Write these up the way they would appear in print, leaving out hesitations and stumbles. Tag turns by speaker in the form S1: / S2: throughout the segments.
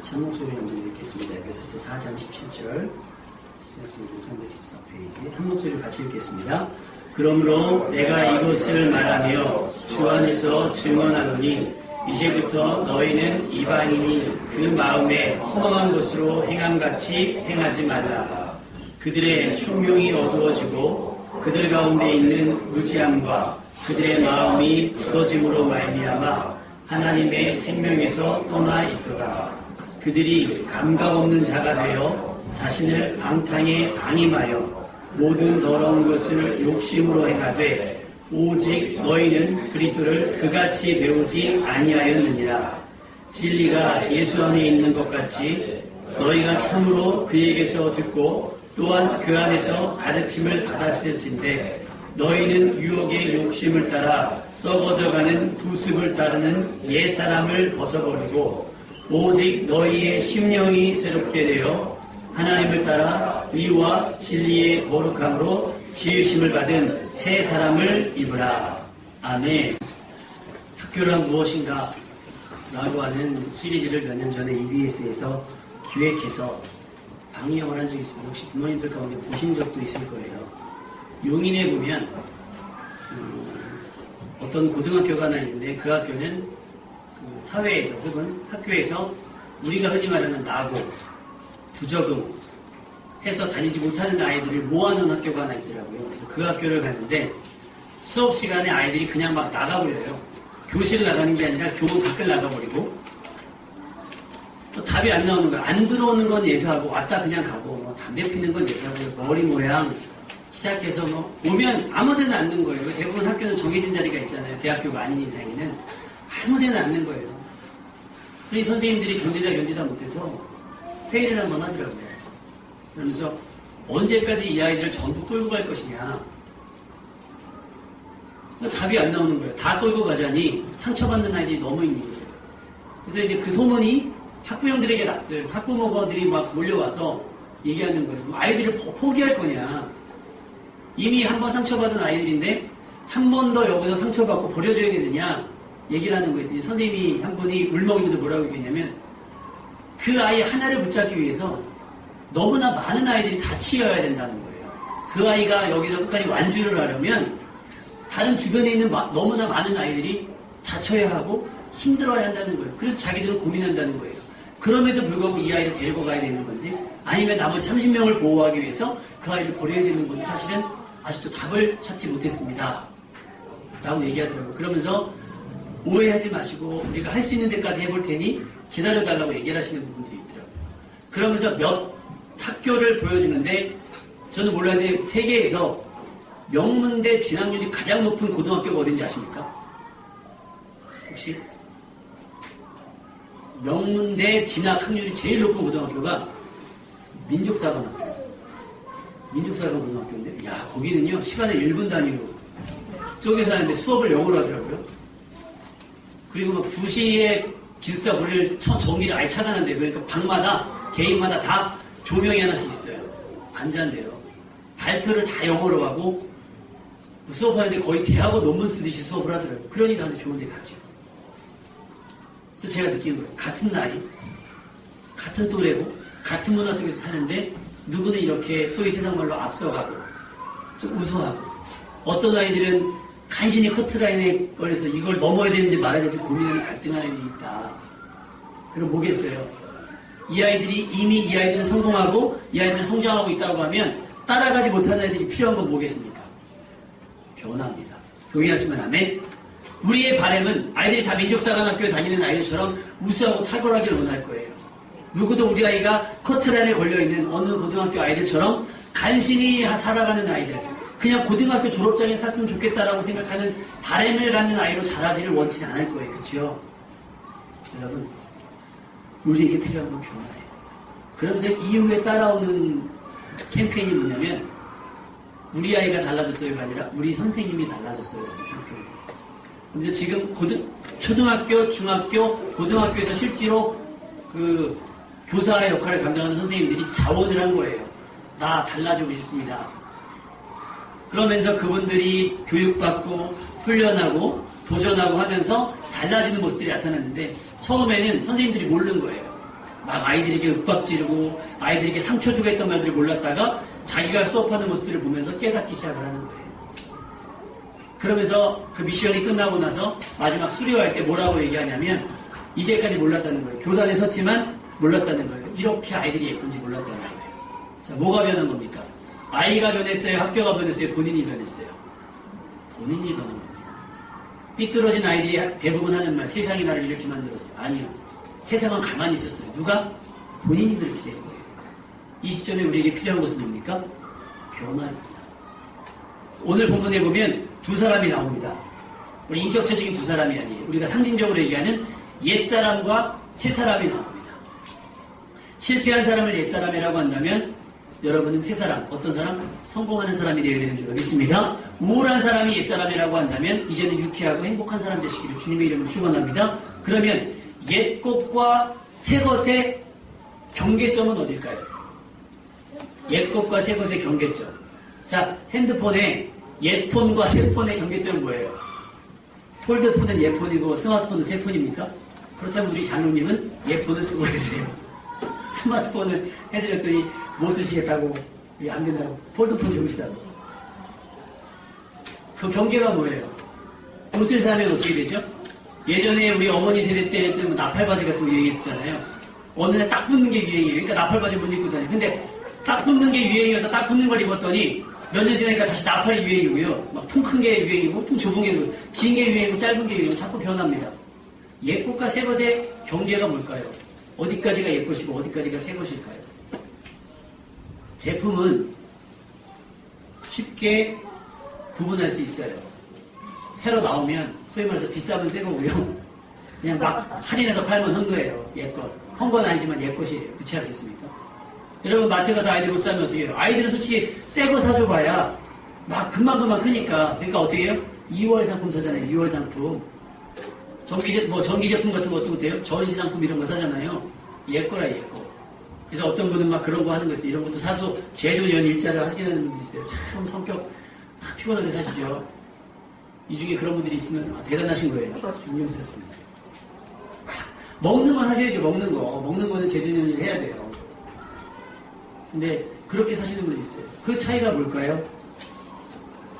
S1: 같이 한 목소리 한번 읽겠습니다. 에베소서 4장 17절 314페이지 한 목소리 같이 읽겠습니다. 그러므로 내가 이것을 말하며 주 안에서 증언하노니 이제부터 너희는 이방인이 그 마음에 허망한 것으로 행함같이 행하지 말라. 그들의 총명이 어두워지고 그들 가운데 있는 무지함과 그들의 마음이 굳어짐으로 말미암아 하나님의 생명에서 떠나 있도다. 그들이 감각 없는 자가 되어 자신을 방탕에 방임하여 모든 더러운 것을 욕심으로 행하되 오직 너희는 그리스도를 그같이 배우지 아니하였느니라. 진리가 예수 안에 있는 것 같이 너희가 참으로 그에게서 듣고 또한 그 안에서 가르침을 받았을진데 너희는 유혹의 욕심을 따라 썩어져가는 구습을 따르는 옛사람을 벗어버리고 오직 너희의 심령이 새롭게 되어 하나님을 따라 의와 진리의 거룩함으로 지으심을 받은 새 사람을 입으라. 아멘. 학교란 무엇인가? 라고 하는 시리즈를 몇 년 전에 EBS에서 기획해서 방영을 한 적이 있습니다. 혹시 부모님들 가운데 보신 적도 있을 거예요. 용인에 보면 어떤 고등학교가 하나 있는데 그 학교는 그 사회에서 혹은 학교에서 우리가 흔히 말하는 나고, 부적응 해서 다니지 못하는 아이들을 모아놓은 학교가 하나 있더라고요. 그 학교를 갔는데 수업 시간에 아이들이 그냥 막 나가버려요. 교실을 나가는 게 아니라 교문 밖을 나가버리고 또 답이 안 나오는 거야. 안 들어오는 건 예사하고 왔다 그냥 가고 뭐 담배 피는 건 예사하고 머리 모양 시작해서 뭐 오면 아무데나 앉는 거예요. 대부분 학교는 정해진 자리가 있잖아요. 대학교가 아닌 이상에는 아무데나 앉는 거예요. 그래서 선생님들이 견디다 못해서 회의를 한번 하더라고요. 그러면서 언제까지 이 아이들을 전부 끌고 갈 것이냐. 답이 안 나오는 거예요. 다 끌고 가자니 상처받는 아이들이 너무 있는 거예요. 그래서 이제 그 소문이 학부형들에게 났어요. 학부모들이 막 몰려와서 얘기하는 거예요. 아이들을 포기할 거냐. 이미 한 번 상처받은 아이들인데 한 번 더 여기서 상처받고 버려줘야 되느냐 얘기를 하는 거예요. 선생님이 한 분이 울먹이면서 뭐라고 얘기했냐면 그 아이 하나를 붙잡기 위해서 너무나 많은 아이들이 같이여야 된다는 거예요. 그 아이가 여기서 끝까지 완주를 하려면 다른 주변에 있는 너무나 많은 아이들이 다쳐야 하고 힘들어야 한다는 거예요. 그래서 자기들은 고민한다는 거예요. 그럼에도 불구하고 이 아이를 데리고 가야 되는 건지 아니면 나머지 30명을 보호하기 위해서 그 아이를 버려야 되는 건지 사실은 아직도 답을 찾지 못했습니다. 라고 얘기하더라고요. 그러면서 오해하지 마시고 우리가 할 수 있는 데까지 해볼 테니 기다려달라고 얘기를 하시는 부분들이 있더라고요. 그러면서 몇 학교를 보여주는데 저는 몰랐는데 세계에서 명문대 진학률이 가장 높은 고등학교가 어딘지 아십니까? 혹시? 명문대 진학 확률이 제일 높은 고등학교가 민족사관학교. 민족사관고등학교인데, 야, 거기는요, 시간을 1분 단위로 쪼개서 하는데 수업을 영어로 하더라고요. 그리고 막 2시에 기숙사 문을 전기를 아예 차단한대요. 그러니까 방마다, 개인마다 다 조명이 하나씩 있어요. 앉아한대요. 발표를 다 영어로 하고, 수업하는데 거의 대학원 논문 쓰듯이 수업을 하더라고요. 그러니 나한테 좋은 데 가죠. 그래서 제가 느끼는 거예요. 같은 나이, 같은 또래고, 같은 문화 속에서 사는데, 누구는 이렇게 소위 세상 말로 앞서가고, 좀 우수하고, 어떤 아이들은 간신히 커트라인에 걸려서 이걸 넘어야 되는지 말아야 되는지 고민하는 갈등하는 일이 있다. 그럼 뭐겠어요? 이 아이들이 이미 이 아이들은 성공하고, 이 아이들은 성장하고 있다고 하면, 따라가지 못하는 아이들이 필요한 건 뭐겠습니까? 변화입니다. 동의하시면 아멘. 우리의 바람은 아이들이 다 민족사관학교에 다니는 아이들처럼 우수하고 탁월하기를 원할 거예요. 누구도 우리 아이가 커트라인에 걸려있는 어느 고등학교 아이들처럼 간신히 살아가는 아이들, 그냥 고등학교 졸업장에 탔으면 좋겠다라고 생각하는 바람을 갖는 아이로 자라지를 원치는 않을 거예요. 그치요? 여러분, 우리에게 필요한 건 변화예요. 그러면서 이후에 따라오는 캠페인이 뭐냐면 우리 아이가 달라졌어요가 아니라 우리 선생님이 달라졌어요라는 캠페인이에요. 근데 지금 초등학교, 중학교, 고등학교에서 실제로 그 교사의 역할을 감당하는 선생님들이 자원을 한 거예요. 나 달라지고 싶습니다. 그러면서 그분들이 교육받고 훈련하고 도전하고 하면서 달라지는 모습들이 나타났는데 처음에는 선생님들이 모르는 거예요. 막 아이들에게 윽박 지르고 아이들에게 상처 주고 했던 말들을 몰랐다가 자기가 수업하는 모습들을 보면서 깨닫기 시작을 하는 거예요. 그러면서 그 미션이 끝나고 나서 마지막 수료할 때 뭐라고 얘기하냐면 이제까지 몰랐다는 거예요. 교단에 섰지만 몰랐다는 거예요. 이렇게 아이들이 예쁜지 몰랐다는 거예요. 자, 뭐가 변한 겁니까? 아이가 변했어요? 학교가 변했어요? 본인이 변했어요? 본인이 변한 겁니다. 삐뚤어진 아이들이 대부분 하는 말, 세상이 나를 이렇게 만들었어요. 아니요. 세상은 가만히 있었어요. 누가? 본인이 그렇게 된 거예요. 이 시점에 우리에게 필요한 것은 뭡니까? 변화입니다. 오늘 본문에 보면 두 사람이 나옵니다. 우리 인격체적인 두 사람이 아니에요. 우리가 상징적으로 얘기하는 옛사람과 새사람이 나옵니다. 실패한 사람을 옛사람이라고 한다면 여러분은 새사람, 어떤 사람? 성공하는 사람이 되어야 되는 줄 믿습니다. 우울한 사람이 옛사람이라고 한다면 이제는 유쾌하고 행복한 사람 되시기를 주님의 이름으로 축원합니다. 그러면 옛것과 새것의 경계점은 어딜까요? 옛것과 새것의 경계점. 자, 핸드폰에 옛폰과 새폰의 경계점은 뭐예요? 폴드폰은 옛폰이고 스마트폰은 새폰입니까? 그렇다면 우리 장로님은 옛폰을 쓰고 계세요. 스마트폰을 해드렸더니 못 쓰시겠다고, 이게 안 된다고, 폴드폰 좋으시다고. 그 경계가 뭐예요? 옷을 사면 어떻게 되죠? 예전에 우리 어머니 세대 때는 뭐 나팔바지 같은 거 유행했었잖아요. 어느 날 딱 붙는 게 유행이에요. 그러니까 나팔바지 못 입고 다녀요. 근데 딱 붙는 게 유행이어서 딱 붙는 걸 입었더니 몇 년 지나니까 다시 나팔이 유행이고요. 막 통 큰 게 유행이고, 통 좁은 게 유행이고, 긴 게 유행이고, 짧은 게 유행이고, 자꾸 변합니다. 옛것과 새것의 경계가 뭘까요? 어디까지가 옛것이고, 어디까지가 새것일까요? 제품은 쉽게 구분할 수 있어요. 새로 나오면, 소위 말해서 비싸면 새 거고요. 그냥 막 할인해서 팔면 헌 거예요. 옛것. 헌 건 아니지만 옛것이에요. 그렇지 않겠습니까? 여러분 마트 가서 아이들 옷 사면 어떻게 해요? 아이들은 솔직히 새 거 사줘봐야 막 금방 크니까. 그러니까 어떻게 해요? 2월 상품 사잖아요. 2월 상품. 전기 제품 같은 것도 못해요. 전시 상품 이런 거 사잖아요. 옛거라 옛거. 그래서 어떤 분은 막 그런 거 하는 거 있어요. 이런 것도 사도 제조년 일자를 하시는 분들이 있어요. 참 성격 피곤하게 사시죠. 이 중에 그런 분들이 있으면 대단하신 거예요. 존경스럽습니다. 먹는 건 하셔야죠. 먹는 거. 먹는 거는 제조년일 해야 돼요. 근데 그렇게 사시는 분이 있어요. 그 차이가 뭘까요?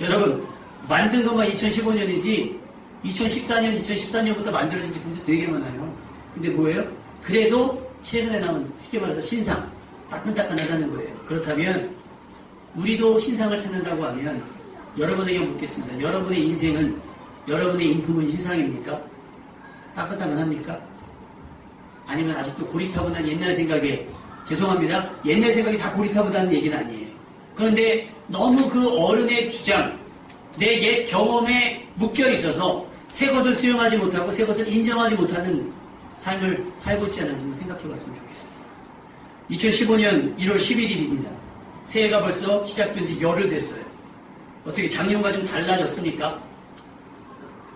S1: 여러분 만든 것만 2015년이지 2014년, 2014년부터 만들어진 제품도 되게 많아요. 근데 뭐예요? 그래도 최근에 나온 쉽게 말해서 신상 따끈따끈하다는 거예요. 그렇다면 우리도 신상을 찾는다고 하면 여러분에게 묻겠습니다. 여러분의 인생은 여러분의 인품은 신상입니까? 따끈따끈합니까? 아니면 아직도 고리타분한 옛날 생각에 죄송합니다. 옛날 생각이 다 고리타분하다는 얘기는 아니에요. 그런데 너무 그 어른의 주장, 내 옛 경험에 묶여 있어서 새 것을 수용하지 못하고 새 것을 인정하지 못하는 삶을 살고 있지 않았는지 생각해 봤으면 좋겠습니다. 2015년 1월 11일입니다. 새해가 벌써 시작된 지 열흘 됐어요. 어떻게 작년과 좀 달라졌습니까?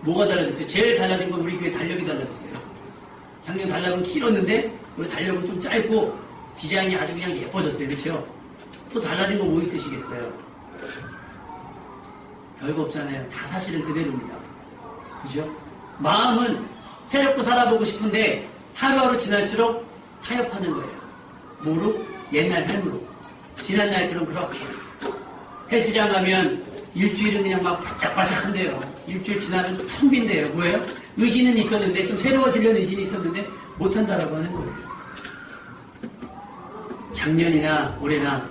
S1: 뭐가 달라졌어요? 제일 달라진 건 우리 교회 달력이 달라졌어요. 작년 달력은 길었는데 우리 달력은 좀 짧고 디자인이 아주 그냥 예뻐졌어요. 그렇죠? 또 달라진 거 뭐 있으시겠어요? 별거 없잖아요. 다 사실은 그대로입니다. 그죠? 마음은 새롭고 살아보고 싶은데 하루하루 지날수록 타협하는 거예요. 뭐로? 옛날 삶으로. 지난날 그렇게 헬스장 가면 일주일은 그냥 막 바짝바짝한데요. 일주일 지나면 텅 빈대요. 뭐예요? 의지는 있었는데 좀 새로워지려는 의지는 있었는데 못한다라고 하는 거예요. 작년이나 올해나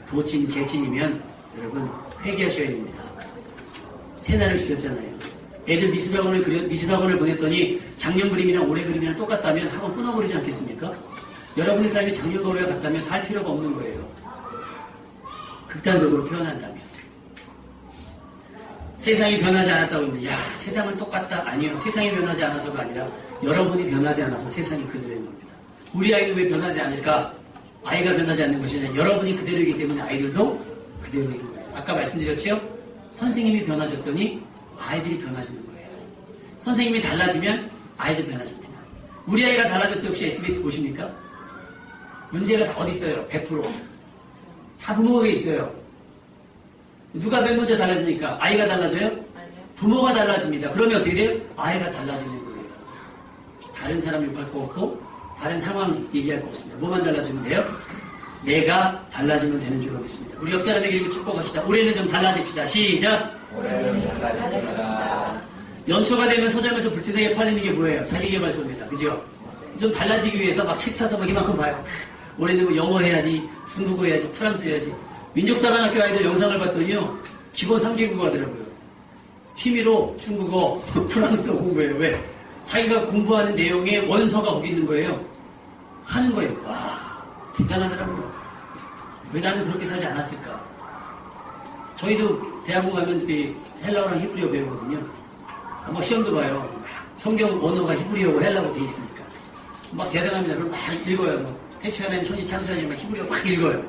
S1: 도찐 개찐이면 여러분 회개하셔야 됩니다. 새날을 주셨잖아요. 애들 미술학원을 보냈더니 작년 그림이랑 올해 그림이랑 똑같다면 학원 끊어버리지 않겠습니까? 여러분의 삶이 작년과 올해가 같다면 살 필요가 없는 거예요. 극단적으로 표현한다면. 세상이 변하지 않았다고 합니다. 야, 세상은 똑같다. 아니요. 세상이 변하지 않아서가 아니라 여러분이 변하지 않아서 세상이 그대로인 겁니다. 우리 아이는 왜 변하지 않을까? 아이가 변하지 않는 것이 아니라 여러분이 그대로이기 때문에 아이들도 그대로인 거예요. 아까 말씀드렸죠? 선생님이 변화졌더니 아이들이 변화지는 거예요. 선생님이 달라지면 아이들 변화집니다. 우리 아이가 달라졌어요. 혹시 SBS 보십니까? 문제가 다 어디 있어요? 100%. 다 부모가 있어요. 누가 맨 먼저 달라집니까? 아이가 달라져요? 아니요. 부모가 달라집니다. 그러면 어떻게 돼요? 아이가 달라지는 거예요. 다른 사람 욕할 거 없고 다른 상황 얘기할 거 없습니다. 뭐만 달라지면 돼요? 내가 달라지면 되는 줄로 믿습니다. 우리 옆 사람에게 이렇게 축복하시다. 올해는 좀 달라집시다. 시작!
S2: 올해는 달라집시다.
S1: 연초가 되면 서점에서 불티나게 팔리는 게 뭐예요? 자기계발서입니다. 그죠? 좀 달라지기 위해서 막 책 사서 막 이만큼 봐요. 올해는 뭐 영어 해야지, 중국어 해야지, 프랑스 해야지. 민족사관학교 아이들 영상을 봤더니요, 기본 3개국 하더라고요. 취미로 중국어, 프랑스어 공부해요. 왜? 자기가 공부하는 내용에 원서가 거기 있는 거예요. 하는 거예요. 와, 대단하더라고요. 왜 나는 그렇게 살지 않았을까? 저희도 대학원 가면 헬라어랑 히브리어 배우거든요. 막 시험도 봐요. 성경 언어가 히브리어고 헬라어로 돼 있으니까. 막 대단합니다. 그럼 막 읽어요. 태초에 하나님 천지 창조하지 막 히브리어 막 읽어요.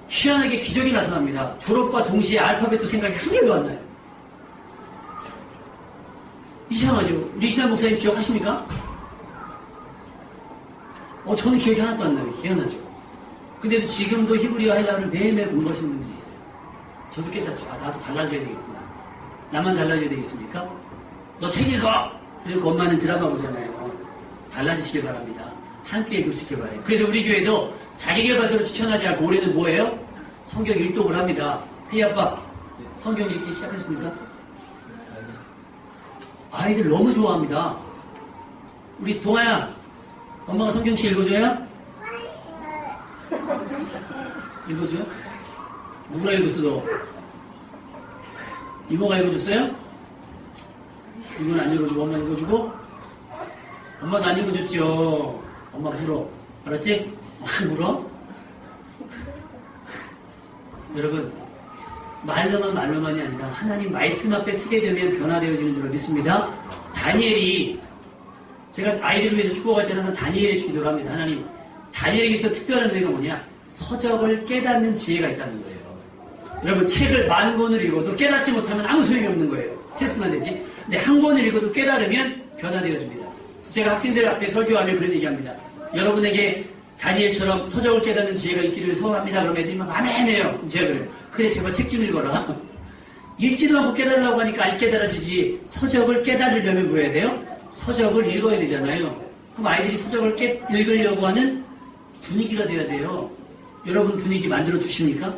S1: 희한하게 기적이 나타납니다. 졸업과 동시에 알파벳도 생각이 한 개도 안 나요. 이상하죠? 우리 신한 목사님 기억하십니까? 저는 기억이 하나도 안 나요. 희한하죠? 근데도 지금도 히브리어 헬라어를 매일매일 공부하시는 분들이 있어요. 저도 깨닫죠. 나도 달라져야 되겠구나. 나만 달라져야 되겠습니까? 너 책 읽어! 그리고 엄마는 드라마 보잖아요. 달라지시길 바랍니다. 함께 읽을 수 있길 바라요. 그래서 우리 교회도 자기계발서를 추천하지 않고 올해는 뭐예요? 성경 일독을 합니다. 혜이 아빠, 성경 읽기 시작했습니까? 아이들 너무 좋아합니다. 우리 동아야, 엄마가 성경책 읽어줘요? 읽어줘요? 누구랑 읽었어, 너? 이모가 읽어줬어요? 이모는 안 읽어주고 엄마 읽어주고? 엄마도 안 읽어줬죠. 엄마 물어. 알았지? 물어? 여러분, 말로만이 아니라 하나님 말씀 앞에 쓰게 되면 변화되어지는 줄로 믿습니다. 다니엘이, 제가 아이들을 위해서 축복할 때는 항상 다니엘의 기도를 합니다. 하나님, 다니엘에게 있어 특별한 은혜가 뭐냐? 서적을 깨닫는 지혜가 있다는 거예요. 여러분, 책을 10,000권을 읽어도 깨닫지 못하면 아무 소용이 없는 거예요. 스트레스만 되지. 근데 한 권을 읽어도 깨달으면 변화되어집니다. 제가 학생들 앞에 설교하면 그런 얘기합니다. 여러분에게 다니엘처럼 서적을 깨닫는 지혜가 있기를 소원합니다. 그러면 애들이 막 아멘해요. 그럼 제가 그래요. 그래, 제발 책 좀 읽어라. 읽지도 않고 깨달으려고 하니까 안 깨달아지지. 서적을 깨달으려면 뭐 해야 돼요? 서적을 읽어야 되잖아요. 그럼 아이들이 서적을 읽으려고 하는 분위기가 돼야 돼요. 여러분 분위기 만들어 주십니까?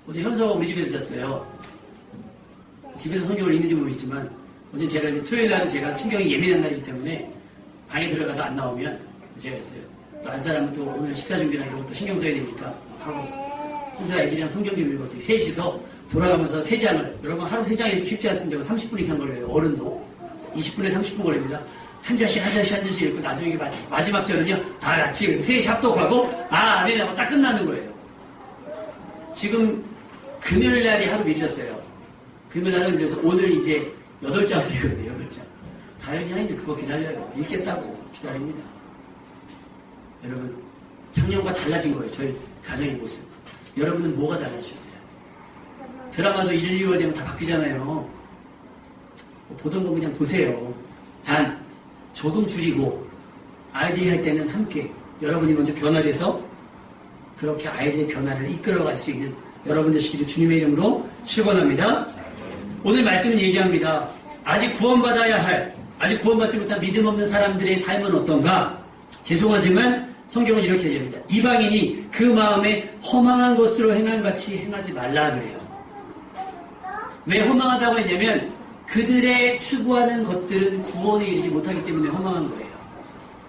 S1: 어제 현서가 우리 집에서 잤어요. 집에서 성경을 읽는지 모르겠지만 어제 제가 이제 토요일 날은 제가 신경이 예민한 날이기 때문에 방에 들어가서 안 나오면 제가 했어요. 또 한 사람은 또 오늘 식사 준비나 이런 것도 신경 써야 되니까 하고 현서가 애기랑 성경 좀 읽었더니 셋이서 돌아가면서 3장을, 여러분 하루 3장 읽기 쉽지 않습니다. 30분 이상 걸려요. 어른도 20분에 30분 걸립니다. 한 잔씩 읽고 나중에 마지막 절은요 다 같이 그래서 셋이 합독하고 아멘 하고 딱 끝나는 거예요. 지금 금요일 날이 하루 밀렸어요. 금요일 날은 밀려서 오늘 이제 8장 되거든요. 8장. 다행히 아닌데 그거 기다려요. 읽겠다고 기다립니다. 여러분, 작년과 달라진 거예요. 저희 가정의 모습. 여러분은 뭐가 달라지셨어요? 드라마도 1, 2월 되면 다 바뀌잖아요. 보던 거 그냥 보세요. 단 조금 줄이고 아이들이 할 때는 함께 여러분이 먼저 변화돼서 그렇게 아이들의 변화를 이끌어갈 수 있는 여러분 되시기를 주님의 이름으로 축원합니다. 오늘 말씀은 얘기합니다. 아직 구원받아야 할, 아직 구원받지 못한 믿음 없는 사람들의 삶은 어떤가? 죄송하지만 성경은 이렇게 얘기합니다. 이방인이 그 마음에 허망한 것으로 행함같이 행하지 말라 그래요. 왜 허망하다고 했냐면 그들의 추구하는 것들은 구원에 이르지 못하기 때문에 허망한 거예요.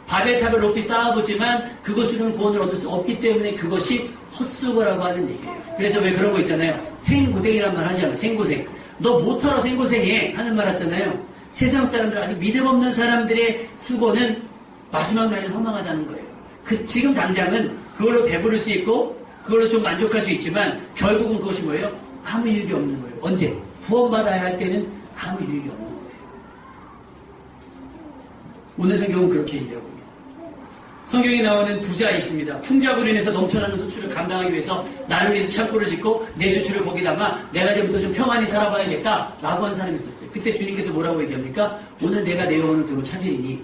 S1: 바벨탑을 높이 쌓아보지만 그것으로는 구원을 얻을 수 없기 때문에 그것이 헛수고라고 하는 얘기예요. 그래서 왜 그런 거 있잖아요. 생고생이란 말 하잖아요. 생고생. 너 못하러 생고생해 하는 말 하잖아요. 세상 사람들, 아직 믿음 없는 사람들의 수고는 마지막 날은 허망하다는 거예요. 지금 당장은 그걸로 배부를 수 있고 그걸로 좀 만족할 수 있지만 결국은 그것이 뭐예요? 아무 유익이 없는 거예요. 언제? 구원받아야 할 때는 아무 유익이 없는 거예요. 오늘 성경은 그렇게 얘기하고 있습니다. 성경에 나오는 부자 있습니다. 풍작으로 인해서 넘쳐나는 수출을 감당하기 위해서 나를 위해서 창고를 짓고 내 수출을 거기 담아 내가 이제부터 좀 평안히 살아봐야겠다 라고 한 사람이 있었어요. 그때 주님께서 뭐라고 얘기합니까? 오늘 내가 내 영혼을 들고 찾으리니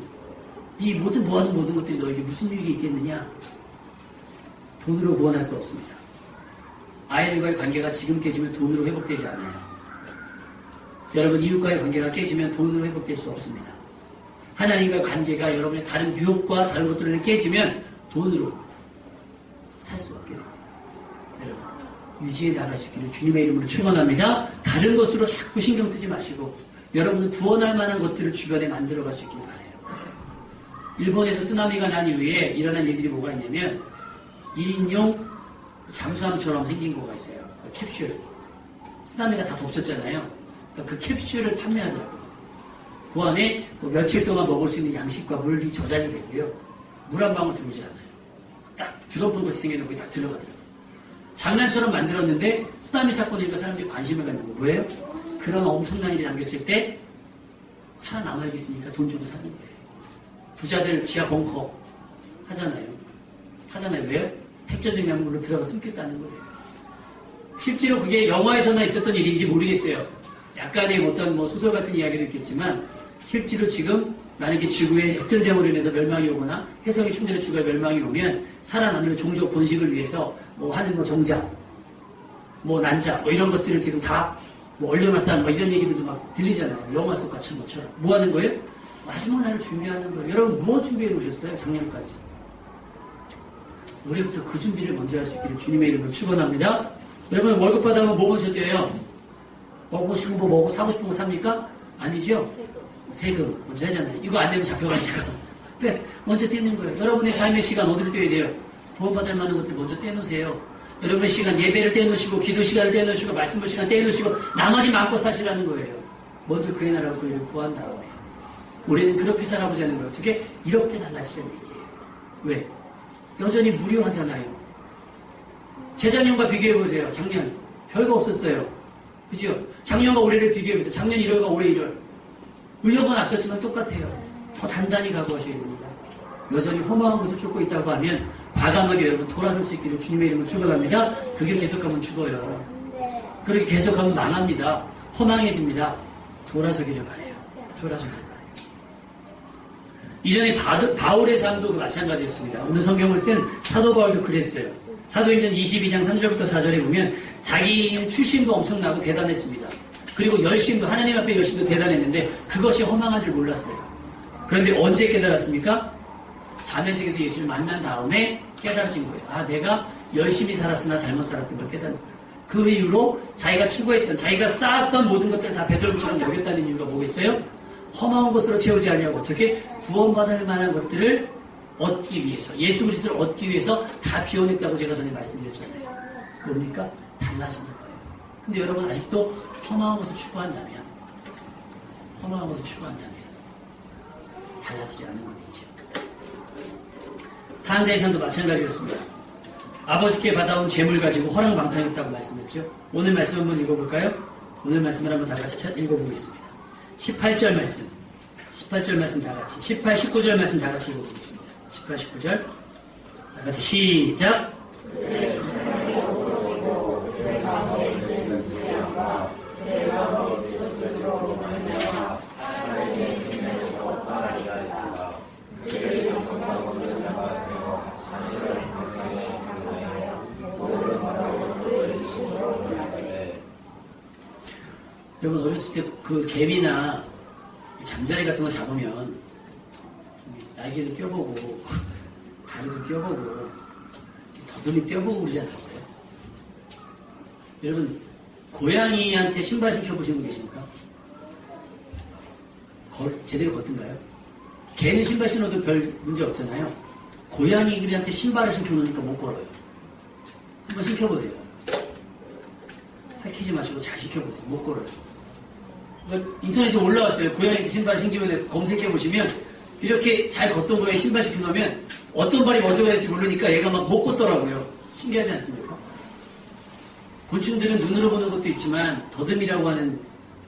S1: 이 모아둔 모든 것들이 너에게 무슨 유익이 있겠느냐? 돈으로 구원할 수 없습니다. 아이들과의 관계가 지금 깨지면 돈으로 회복되지 않아요. 여러분, 이웃과의 관계가 깨지면 돈으로 회복될 수 없습니다. 하나님과 관계가 여러분의 다른 유혹과 다른 것들을 깨지면 돈으로 살 수 없게 됩니다. 여러분, 유지해 나갈 수 있기를 주님의 이름으로 축원합니다. 다른 것으로 자꾸 신경 쓰지 마시고 여러분은 구원할 만한 것들을 주변에 만들어갈 수 있길 바라요. 일본에서 쓰나미가 난 이후에 일어난 일들이 뭐가 있냐면 1인용 잠수함처럼 생긴 거가 있어요. 그 캡슐. 쓰나미가 다 덮쳤잖아요. 그러니까 그 캡슐을 판매하더라고요. 그 안에 뭐 며칠 동안 먹을 수 있는 양식과 물이 저장이 되고요. 물 한 방울 들어오지 않아요. 딱 드러픈 것이 생겨놓고 딱 들어가더라고요. 장난처럼 만들었는데 쓰나미 사건이니까 사람들이 관심을 갖는 거 뭐예요? 그런 엄청난 일이 당겼을 때 살아남아야겠으니까 돈 주고 사는 거예요. 부자들 지하 벙커 하잖아요. 왜요? 핵전쟁이라면 물로 들어가 숨겠다는 거예요. 실제로 그게 영화에서나 있었던 일인지 모르겠어요. 약간의 어떤 소설 같은 이야기도 있겠지만 실제로 지금 만약에 지구에 핵전쟁으로 인해서 멸망이 오거나 해성이 충돌해 지구에 멸망이 오면 살아남는 종족 번식을 위해서 하는 정자, 난자 이런 것들을 지금 다 얼려놨다는 이런 얘기들도 막 들리잖아요. 영화 속 같은 것처럼. 뭐 하는 거예요? 마지막 날을 준비하는 거예요. 여러분 무엇 준비해 놓으셨어요? 작년까지. 올해부터 그 준비를 먼저 할 수 있기를 주님의 이름으로 축원합니다. 여러분 월급 받아면 뭐 먼저 떼요? 먹고 싶은 거 먹고 사고 싶은 거 삽니까? 아니죠? 세금 먼저 하잖아요. 이거 안 되면 잡혀가니까. 먼저 떼는 거예요. 여러분의 삶의 시간 어디를 떼야 돼요? 구원받을 만한 것들 먼저 떼놓으세요. 여러분의 시간 예배를 떼놓으시고 기도 시간을 떼놓으시고 말씀 볼 시간 떼놓으시고 나머지 마음껏 사시라는 거예요. 먼저 그의 나라와 그 일을 구한 다음에 올해는 그렇게 살아보자는 거예요. 어떻게? 이렇게 달라지자는 얘기예요. 왜? 여전히 무료하잖아요. 재작년과 비교해보세요. 작년 별거 없었어요. 그죠? 작년과 올해를 비교해보세요. 작년 1월과 올해 1월 의욕은 앞섰지만 똑같아요. 더 단단히 각오하셔야 됩니다. 여전히 허망한 것을 쫓고 있다고 하면 과감하게 여러분 돌아설 수 있기를 주님의 이름으로 축원합니다. 그게 계속하면 죽어요. 그렇게 계속하면 망합니다. 허망해집니다. 돌아서기를 바래요. 돌아서기를 바래요. 이전에 바울의 삶도 마찬가지였습니다. 오늘 성경을 쓴 사도 바울도 그랬어요. 사도행전 22장 3절부터 4절에 보면 자기 출신도 엄청나고 대단했습니다. 그리고 열심도 하나님 앞에 열심도 대단했는데 그것이 허망한 줄 몰랐어요. 그런데 언제 깨달았습니까? 다메섹에서 예수를 만난 다음에 깨달아진 거예요. 내가 열심히 살았으나 잘못 살았던 걸 깨닫는 거예요. 그 이후로 자기가 추구했던 자기가 쌓았던 모든 것들을 다 배설물처럼 여겼다는 이유가 뭐겠어요? 허망한 것으로 채우지 않냐고 어떻게 구원받을 만한 것들을 얻기 위해서 예수 그리스도를 얻기 위해서 다 비워냈다고 제가 전에 말씀드렸잖아요. 뭡니까? 달라지는 거예요. 근데 여러분 아직도 허망한 것을 추구한다면 달라지지 않는 거겠죠. 탄자의 삶도 마찬가지였습니다. 아버지께 받아온 재물 가지고 허랑방탕했다고 말씀했죠. 오늘 말씀 한번 읽어볼까요? 오늘 말씀을 한번 다 같이 읽어보겠습니다. 18절 말씀 다 같이 18, 19절 말씀 다 같이 읽어보겠습니다. 18, 19절 다 같이 시작. 여러분 어렸을 때 그 개미나 잠자리 같은 거 잡으면 날개도 껴보고 다리도 껴보고 더듬이 껴보고 그러지 않았어요? 여러분 고양이한테 신발 신겨보신 분 계십니까? 제대로 걷던가요? 개는 신발 신어도 별 문제 없잖아요. 고양이들한테 신발을 신겨놓으니까 못 걸어요. 한번 신켜보세요. 할퀴지 마시고 잘 신켜보세요. 못 걸어요. 인터넷에 올라왔어요. 고양이한테 신발 신기면 검색해보시면 이렇게 잘 걷던 고양이 신발 신겨놓으면 어떤 발이 먼저 가야 될지 모르니까 얘가 막 못 걷더라고요. 신기하지 않습니까? 곤충들은 눈으로 보는 것도 있지만 더듬이라고 하는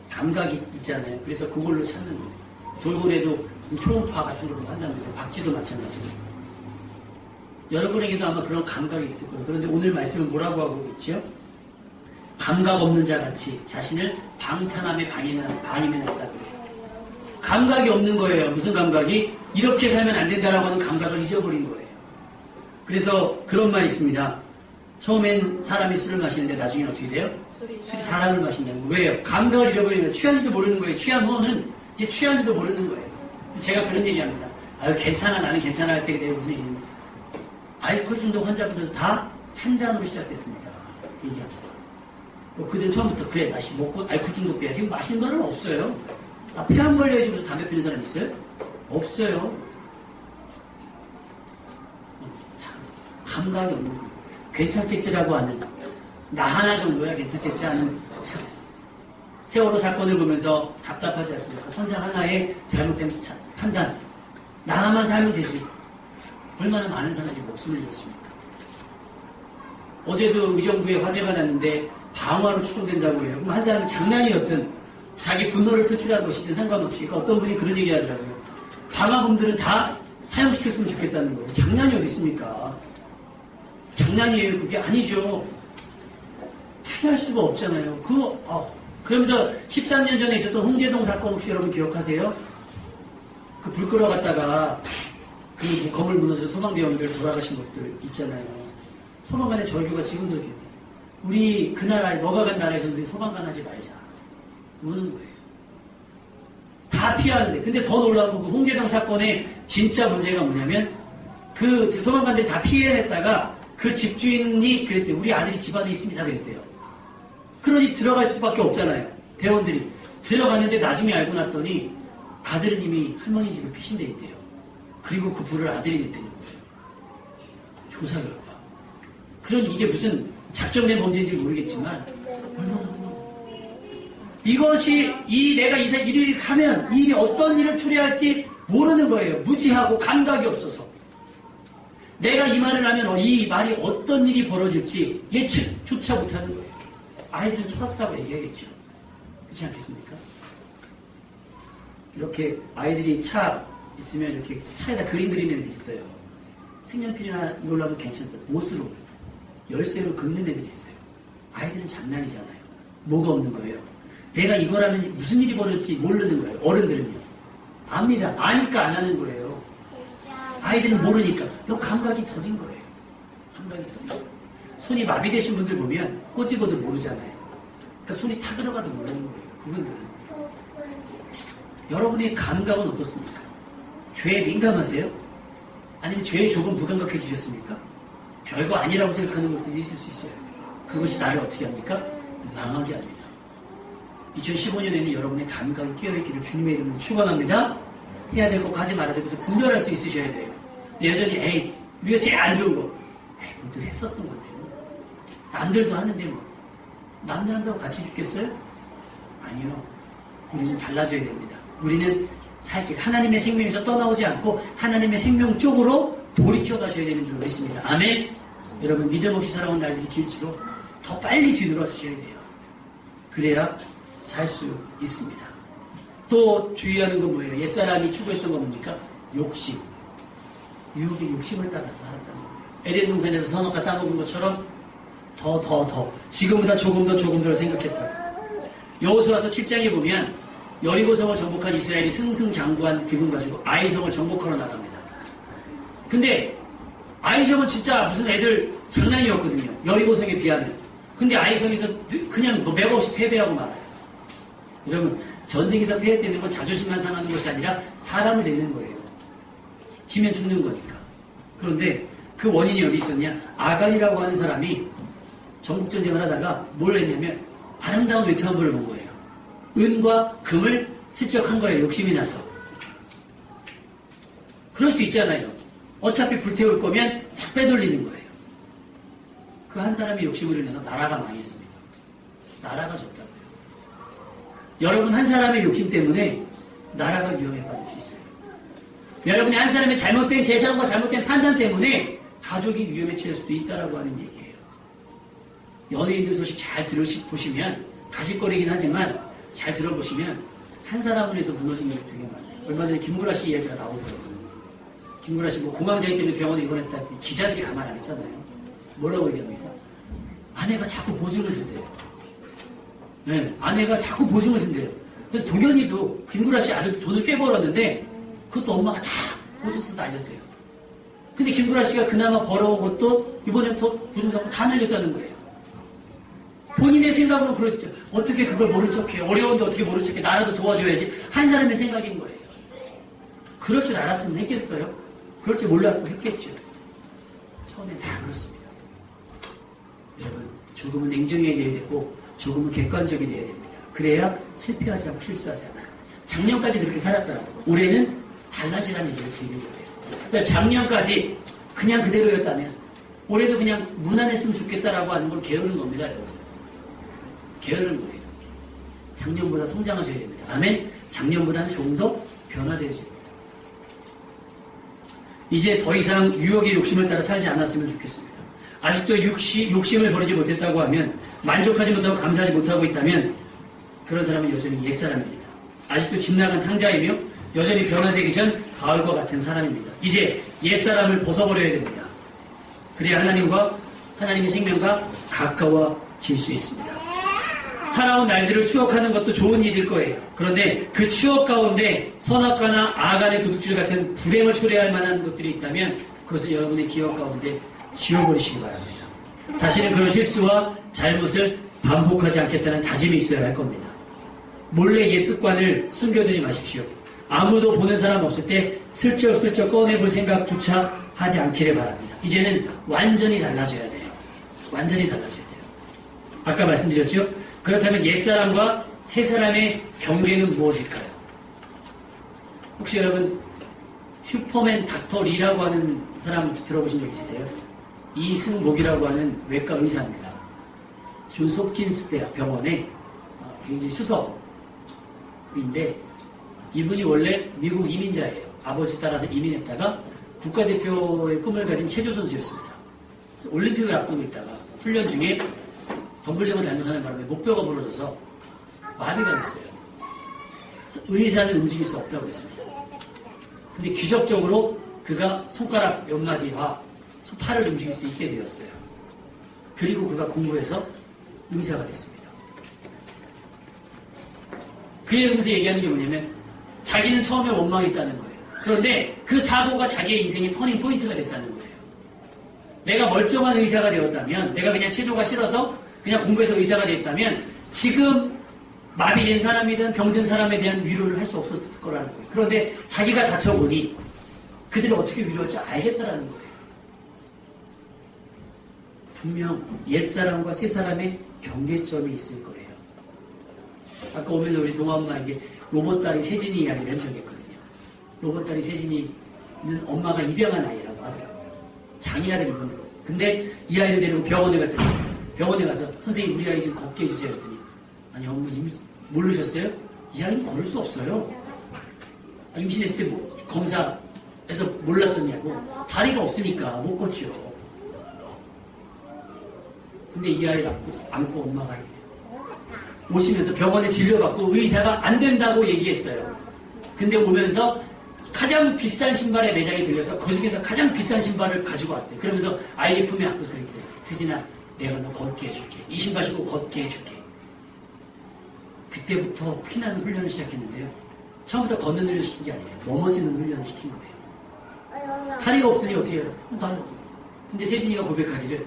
S1: 감각이 있잖아요. 그래서 그걸로 찾는 거예요. 돌고래도 무슨 초음파 같은 걸로 한다면서요. 박쥐도 마찬가지고. 여러분에게도 아마 그런 감각이 있을 거예요. 그런데 오늘 말씀은 뭐라고 하고 있죠? 감각 없는 자 같이 자신을 방탄함에 반임해놨다 그래요. 감각이 없는 거예요. 무슨 감각이? 이렇게 살면 안 된다라고 하는 감각을 잊어버린 거예요. 그래서 그런 말이 있습니다. 처음엔 사람이 술을 마시는데 나중엔 어떻게 돼요? 술이 사람을 마신다는 거예요. 왜요? 감각을 잃어버리는 거예요. 취한지도 모르는 거예요. 취한 후는 이게 취한지도 모르는 거예요. 제가 그런 얘기합니다. 아유 괜찮아 나는 괜찮아 할 때 내가 무슨 얘기입니까? 알코올 중독 환자분들도 다 한 잔으로 시작됐습니다. 얘기합니다. 그들은 처음부터 그래 마시 먹고 알코올 중독 빼야 지금 마시는 거는 없어요. 폐암 걸려가지고 담배 피는 사람 있어요? 없어요. 감각이 없는 거예요. 괜찮겠지라고 하는 나 하나 정도야 괜찮겠지 하는 세월호 사건을 보면서 답답하지 않습니까? 선장 하나의 잘못된 판단 나만 살면 되지 얼마나 많은 사람들이 목숨을 잃었습니까? 어제도 의정부에 화재가 났는데 방화로 추정된다고 해요. 그럼 한 사람은 장난이었든 자기 분노를 표출한 것이든 상관없이 그러니까 어떤 분이 그런 얘기를 하더라고요. 방화범들은 다 사형시켰으면 좋겠다는 거예요. 장난이 어디 있습니까? 장난이에요. 그게 아니죠. 피할 수가 없잖아요. 그러면서 13년 전에 있었던 홍제동 사건 혹시 여러분 기억하세요? 그 불 끌어갔다가 그 건물 무너져서 소방대원들 돌아가신 것들 있잖아요. 소방관의 절규가 지금도 이렇게 우리 그 나라에 너가 간 나라에서는 우리 소방관 하지 말자. 우는 거예요. 다 피하는데 근데 더 놀라운 건 그 홍제동 사건의 진짜 문제가 뭐냐면 그 소방관들이 다 피해냈다가 그 집주인이 그랬대요. 우리 아들이 집안에 있습니다 그랬대요. 그러니 들어갈 수밖에 없잖아요. 대원들이 들어갔는데 나중에 알고 났더니 아들은 이미 할머니 집에 피신돼 있대요. 그리고 그 불을 아들이 냈다는 거예요. 조사 결과. 그러니 이게 무슨 작정된 범죄인지 모르겠지만 얼마나 이것이 내가 일일이 가면 이 일이 어떤 일을 초래할지 모르는 거예요. 무지하고 감각이 없어서. 내가 이 말을 하면 이 말이 어떤 일이 벌어질지 예측조차 못하는 거예요. 아이들은 철없다고 얘기하겠죠. 그렇지 않겠습니까? 이렇게 아이들이 차 있으면 이렇게 차에다 그림 그리는 애들이 있어요. 색연필이나 이걸로 하면 괜찮다. 못으로 열쇠로 긁는 애들이 있어요. 아이들은 장난이잖아요. 뭐가 없는 거예요. 내가 이거라면 무슨 일이 벌어질지 모르는 거예요. 어른들은요. 압니다. 아니까 안 하는 거예요. 아이들은 모르니까. 이 감각이 더딘 거예요. 감각이 더딘 거예요. 손이 마비되신 분들 보면 꼬집어도 모르잖아요. 그러니까 손이 타 들어가도 모르는 거예요. 그분들은. 여러분의 감각은 어떻습니까? 죄에 민감하세요? 아니면 죄에 조금 무감각해지셨습니까? 별거 아니라고 생각하는 것들이 있을 수 있어요. 그것이 나를 어떻게 합니까? 망하게 합니다. 2015년에는 여러분의 감각이 깨어있기를 주님의 이름으로 축원합니다. 해야 될 것과 하지 말아야 될 것을 분별할 수 있으셔야 돼요. 여전히 우리가 제일 안 좋은 거 뭐들 했었던 건데 뭐. 남들도 하는데 뭐 남들 한다고 같이 죽겠어요? 아니요. 우리는 달라져야 됩니다. 우리는 살길 하나님의 생명에서 떠나오지 않고 하나님의 생명 쪽으로 돌이켜 가셔야 되는 줄 믿습니다. 아멘. 여러분 믿음 없이 살아온 날들이 길수록 더 빨리 뒤돌아서셔야 돼요. 그래야 살 수 있습니다. 또 주의하는 건 뭐예요? 옛사람이 추구했던 건 뭡니까? 욕심. 유혹의 욕심을 따라서 살았다는 거예요. 에덴 동산에서 선악과 따먹은 것처럼 더 지금보다 조금 더 생각했다. 여호수아서 7장에 보면 여리고성을 정복한 이스라엘이 승승장구한 기분 가지고 아이성을 정복하러 나갑니다. 근데 아이성은 진짜 무슨 애들 장난이었거든요. 여리고성에 비하면. 근데 아이성에서 그냥 맥없이 패배하고 말아요. 여러분 전쟁에서 패했다는 건 자존심만 상하는 것이 아니라 사람을 내는 거예요. 지면 죽는 거니까. 그런데 그 원인이 어디 있었냐? 아간이라고 하는 사람이 전국전쟁을 하다가 뭘 했냐면 아름다운 외투한벌을 본 거예요. 은과 금을 슬쩍 한 거예요. 욕심이 나서. 그럴 수 있잖아요. 어차피 불태울 거면 싹 빼돌리는 거예요. 그 한 사람의 욕심으로 인해서 나라가 망했습니다. 나라가 졌다고요. 여러분 한 사람의 욕심 때문에 나라가 위험에 빠질 수 있어요. 여러분이 한 사람의 잘못된 계산과 잘못된 판단 때문에 가족이 위험에 처할 수도 있다라고 하는 얘기예요. 연예인들 소식 잘 들어보시면 가십거리긴 하지만 잘 들어보시면 한 사람을 해서 무너진 게 되게 많아요. 얼마 전에 김구라 씨 이야기가 나오더라고요. 김구라 씨 뭐 공황장애 때문에 병원에 입원했다. 기자들이 가만 안 했잖아요. 뭐라고 얘기합니까? 아내가 자꾸 보증을 쓴대요. 네, 아내가 자꾸 보증을 쓴대요. 그래서 동현이도 김구라 씨 아들 돈을 꽤 벌었는데 그것도 엄마가 다 보증 쓰다 알렸대요. 근데 김구라 씨가 그나마 벌어온 것도 이번에부터 보증 다 날렸다는 거예요. 본인의 생각으로 그럴 수 있죠. 어떻게 그걸 모른 척해. 어려운데 어떻게 모른 척해. 나라도 도와줘야지. 한 사람의 생각인 거예요. 그럴 줄 알았으면 했겠어요? 그럴 줄 몰랐고 했겠죠. 처음엔 다 그렇습니다. 여러분, 조금은 냉정해야 되고 조금은 객관적이 돼야 됩니다. 그래야 실패하지 않고 실수하지 않아요. 작년까지 그렇게 살았더라도 올해는 달라지라는 얘기를 드리는 거예요. 그러니까 작년까지 그냥 그대로였다면 올해도 그냥 무난했으면 좋겠다라고 하는 걸 게으른 겁니다, 여러분. 게으른 거예요. 작년보다 성장하셔야 됩니다. 아멘? 작년보다는 조금 더 변화되어야 됩니다. 이제 더 이상 유혹의 욕심을 따라 살지 않았으면 좋겠습니다. 아직도 욕심을 버리지 못했다고 하면, 만족하지 못하고 감사하지 못하고 있다면 그런 사람은 여전히 옛사람입니다. 아직도 집 나간 탕자이며 여전히 변화되기 전 가을과 같은 사람입니다. 이제 옛사람을 벗어버려야 됩니다. 그래야 하나님의 생명과 가까워질 수 있습니다. 살아온 날들을 추억하는 것도 좋은 일일 거예요. 그런데 그 추억 가운데 선악과나 아간의 도둑질 같은 불행을 초래할 만한 것들이 있다면 그것을 여러분의 기억 가운데 지워버리시기 바랍니다. 다시는 그런 실수와 잘못을 반복하지 않겠다는 다짐이 있어야 할 겁니다. 몰래 옛 습관을 숨겨두지 마십시오. 아무도 보는 사람 없을 때 슬쩍슬쩍 꺼내볼 생각조차 하지 않기를 바랍니다. 이제는 완전히 달라져야 돼요. 완전히 달라져야 돼요. 아까 말씀드렸죠? 그렇다면 옛사람과 새사람의 경계는 무엇일까요? 혹시 여러분 슈퍼맨 닥터 리라고 하는 사람 들어보신 적 있으세요? 이승목이라고 하는 외과 의사입니다. 존스 홉킨스 대학 병원의 굉장히 수석인데 이분이 원래 미국 이민자예요. 아버지 따라서 이민했다가 국가대표의 꿈을 가진 체조선수였습니다. 그래서 올림픽을 앞두고 있다가 훈련 중에 덤블링을 잘못하는 바람에 목뼈가 부러져서 마비가 됐어요. 그래서 의사는 움직일 수 없다고 했습니다. 근데 기적적으로 그가 손가락 몇 마디와 팔을 움직일 수 있게 되었어요. 그리고 그가 공부해서 의사가 됐습니다. 그러면서 얘기하는 게 뭐냐면 자기는 처음에 원망했다는 거예요. 그런데 그 사고가 자기의 인생의 터닝 포인트가 됐다는 거예요. 내가 멀쩡한 의사가 되었다면, 내가 그냥 체조가 싫어서 그냥 공부해서 의사가 됐다면 지금 마비된 사람이든 병든 사람에 대한 위로를 할 수 없었을 거라는 거예요. 그런데 자기가 다쳐보니 그들을 어떻게 위로할지 알겠다라는 거예요. 분명 옛사람과 새사람의 경계점이 있을 거예요. 아까 오면서 우리 동아엄마에게 로봇딸이 세진이 이야기를 한 적이 있거든요. 로봇딸이 세진이는 엄마가 입양한 아이라고 하더라고요. 장애아를 입원했어요. 근데 이 아이를 데리고 병원에 갔더니 병원에 가서 선생님 우리 아이 좀 걷게 해주세요 했더니 아니 엄마 이미 모르셨어요? 이 아이는 걸을 수 없어요. 임신했을 때 검사에서 몰랐었냐고. 다리가 없으니까 못 걷죠. 근데 이 아이를 안고 엄마가 오시면서 병원에 진료받고 의사가 안 된다고 얘기했어요. 근데 오면서 가장 비싼 신발에 매장에 들려서 그 중에서 가장 비싼 신발을 가지고 왔대. 그러면서 아이의 품에 안고서 그랬대. 세진아 내가 너 걷게 해줄게. 이 신발 신고 걷게 해줄게. 그때부터 피나는 훈련을 시작했는데요. 처음부터 걷는 훈련을 시킨 게 아니에요. 넘어지는 훈련을 시킨 거예요. 다리가 없으니 어떻게 해요? 다리 없어. 근데 세진이가 고백하기를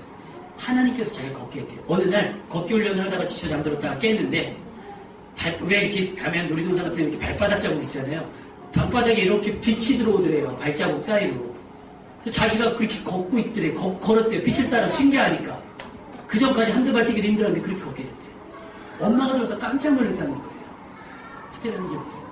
S1: 하나님께서 자기가 걷게 했대요. 어느 날 걷기 훈련을 하다가 지쳐 잠들었다가 깼는데 왜 이렇게 가면 놀이동산 같은 이렇게 발바닥 자국 있잖아요. 방바닥에 이렇게 빛이 들어오더래요. 발자국 사이로. 그래서 자기가 그렇게 걷고 있더래. 걸었대요. 빛을 따라 신기하니까. 그 전까지 한두 발 뛰기도 힘들었는데 그렇게 걷게 됐대요. 엄마가 들어서 깜짝 놀랐다는 거예요. 스테라는 게 뭐예요?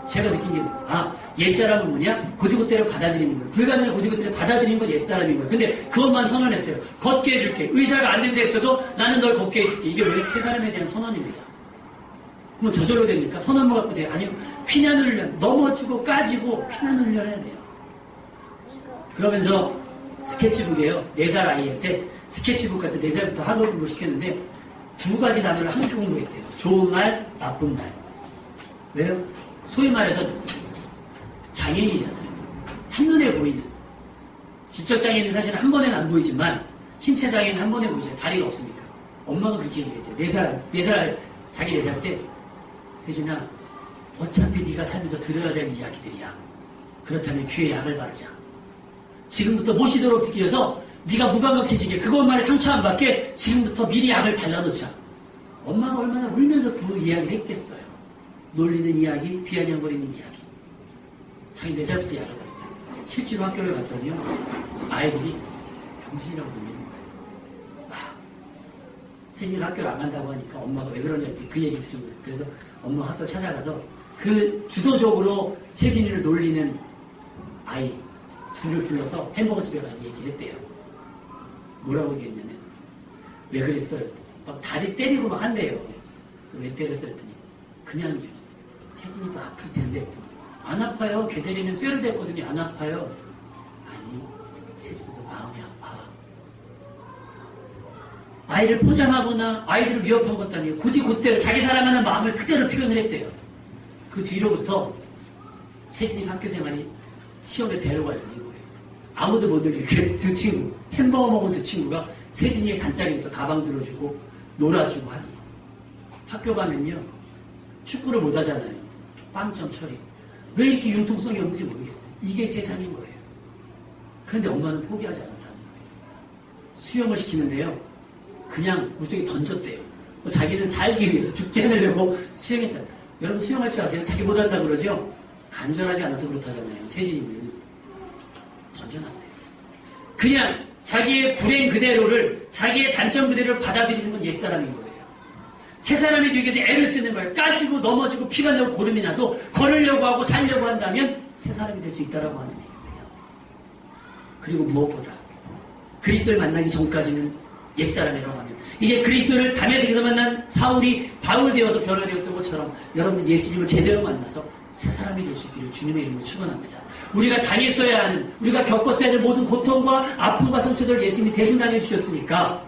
S1: 제가 느낀 게 뭐예요? 아, 옛사람은 뭐냐? 고지고대로 받아들이는 거예요. 불가능을 고지고대로 받아들이는 건 옛사람인 거예요. 근데 그것만 선언했어요. 걷게 해줄게. 의사가 안 된다 했어도 나는 널 걷게 해줄게. 이게 왜 새 사람에 대한 선언입니다. 그러면 저절로 됩니까? 선언만 갖고 돼요? 아니요. 피나는 훈련. 넘어지고 까지고 피나는 훈련 해야 돼요. 그러면서 스케치북이에요. 4살 아이한테 스케치북 같은 4살부터 한글 공부 시켰는데 2가지 단어를 함께 공부했대요. 좋은 말, 나쁜 말. 왜요? 소위 말해서 장애인이잖아요. 한눈에 보이는. 지적장애인은 사실 한 번에는 안 보이지만 신체장애인은 한 번에 보이잖아요. 다리가 없으니까. 엄마가 그렇게 얘기했대요. 4살, 자기 4살 때 세진아 어차피 네가 살면서 들어야 될 이야기들이야. 그렇다면 귀에 약을 바르자. 지금부터 못 쉬도록 듣기 위해서 네가 무감각해지게 그것만에 상처 안 받게 지금부터 미리 약을 발라놓자. 엄마가 얼마나 울면서 그 이야기를 했겠어요. 놀리는 이야기, 비아냥거리는 이야기. 자기 4살부터 약을 먹었다. 실제로 학교를 갔더니요, 아이들이 병신이라고 놀리는 거예요. 막. 세진이가 학교를 안 간다고 하니까 엄마가 왜 그러냐 했더니 그 얘기를 들은 거예요. 그래서 엄마가 학교를 찾아가서 그 주도적으로 세진이를 놀리는 아이 둘을 불러서 햄버거 집에 가서 얘기를 했대요. 뭐라고 얘기했냐면, 왜 그랬어요? 막 다리 때리고 막 한대요. 왜 때렸어요? 했더니, 그냥요. 세진이도 아플 텐데. 안 아파요. 걔 때리면 쇠로 됐거든요. 안 아파요. 아니, 세진이도 마음이 아파. 아이를 포장하거나 아이들을 위협한 것도 아니에요. 굳이 그대로 자기 사랑하는 마음을 그대로 표현을 했대요. 그 뒤로부터 세진이 학교 생활이 시험에 대로가 열린 거예요. 아무도 못 놀리게 두 친구, 햄버거 먹은 두 친구가 세진이의 단짝에서 가방 들어주고 놀아주고 하니 학교 가면요 축구를 못 하잖아요. 빵점 처리. 왜 이렇게 융통성이 없는지 모르겠어요. 이게 세상인 거예요. 그런데 엄마는 포기하지 않았다는 거예요. 수영을 시키는데요. 그냥 물속에 던졌대요. 자기는 살기 위해서 죽지 않으려고 수영했다. 여러분 수영할 줄 아세요? 자기 못한다 그러죠? 간절하지 않아서 그렇다잖아요. 세진이는 던져놨대요. 그냥 자기의 불행 그대로를, 자기의 단점 그대로를 받아들이는 건 옛사람인 거예요. 새사람이 되기 위해서 애를 쓰는 거예요. 까지고 넘어지고 피가 나고 고름이 나도 걸으려고 하고 살려고 한다면 새사람이 될 수 있다라고 하는 얘기입니다. 그리고 무엇보다 그리스도를 만나기 전까지는 옛사람이라고 하면, 이제 그리스도를 다메섹에서 만난 사울이 바울 되어서 변화되었던 것처럼 여러분 예수님을 제대로 만나서 새 사람이 될 수 있기를 주님의 이름으로 축원합니다. 우리가 당했어야 하는, 우리가 겪었어야 할 모든 고통과 아픔과 상처들을 예수님이 대신 당해주셨으니까,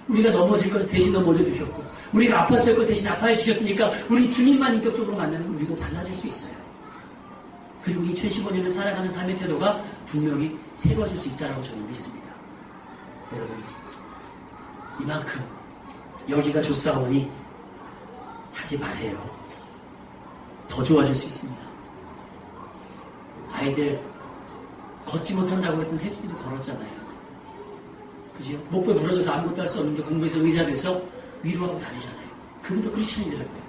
S1: 우리가 넘어질 것 대신 넘어져 주셨고, 우리가 아팠을 것 대신 아파해 주셨으니까 우리 주님만 인격적으로 만나면 우리도 달라질 수 있어요. 그리고 2015년을 살아가는 삶의 태도가 분명히 새로워질 수 있다고 저는 믿습니다. 여러분, 이만큼 여기가 좋사오니 하지 마세요. 더 좋아질 수 있습니다. 아이들 걷지 못한다고 했던 세진이도 걸었잖아요. 그죠? 목배 부러져서 아무것도 할 수 없는데 공부해서 의사 돼서 위로하고 다니잖아요. 그분도 크리스천이더라고요.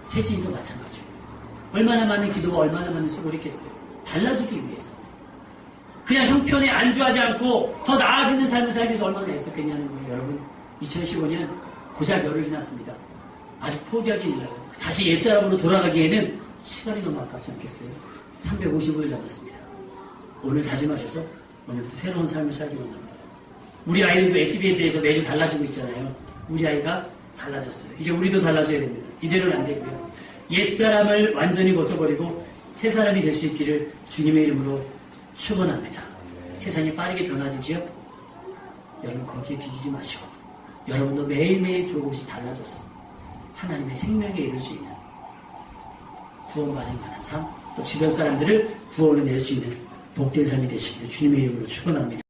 S1: 세진이도 마찬가지고. 얼마나 많은 기도가 얼마나 많은 수고를 했겠어요. 달라지기 위해서. 그냥 형편에 안주하지 않고 더 나아지는 삶을 살기 위해서 얼마나 애썼겠냐는 거예요. 여러분, 2015년 고작 열흘 지났습니다. 아직 포기하기 일러요. 다시 옛사람으로 돌아가기에는 시간이 너무 아깝지 않겠어요? 355일 남았습니다. 오늘 다짐하셔서 오늘부터 새로운 삶을 살기 원합니다. 우리 아이들도 SBS에서 매주 달라지고 있잖아요. 우리 아이가 달라졌어요. 이제 우리도 달라져야 됩니다. 이대로는 안 되고요. 옛사람을 완전히 벗어버리고 새사람이 될 수 있기를 주님의 이름으로 축원합니다. 세상이 빠르게 변화되지요? 여러분 거기에 뒤지지 마시고 여러분도 매일매일 조금씩 달라져서 하나님의 생명에 이룰 수 있는, 구원받을 만한 삶, 또 주변 사람들을 구원해 낼 수 있는 복된 삶이 되시기를 주님의 이름으로 축원합니다.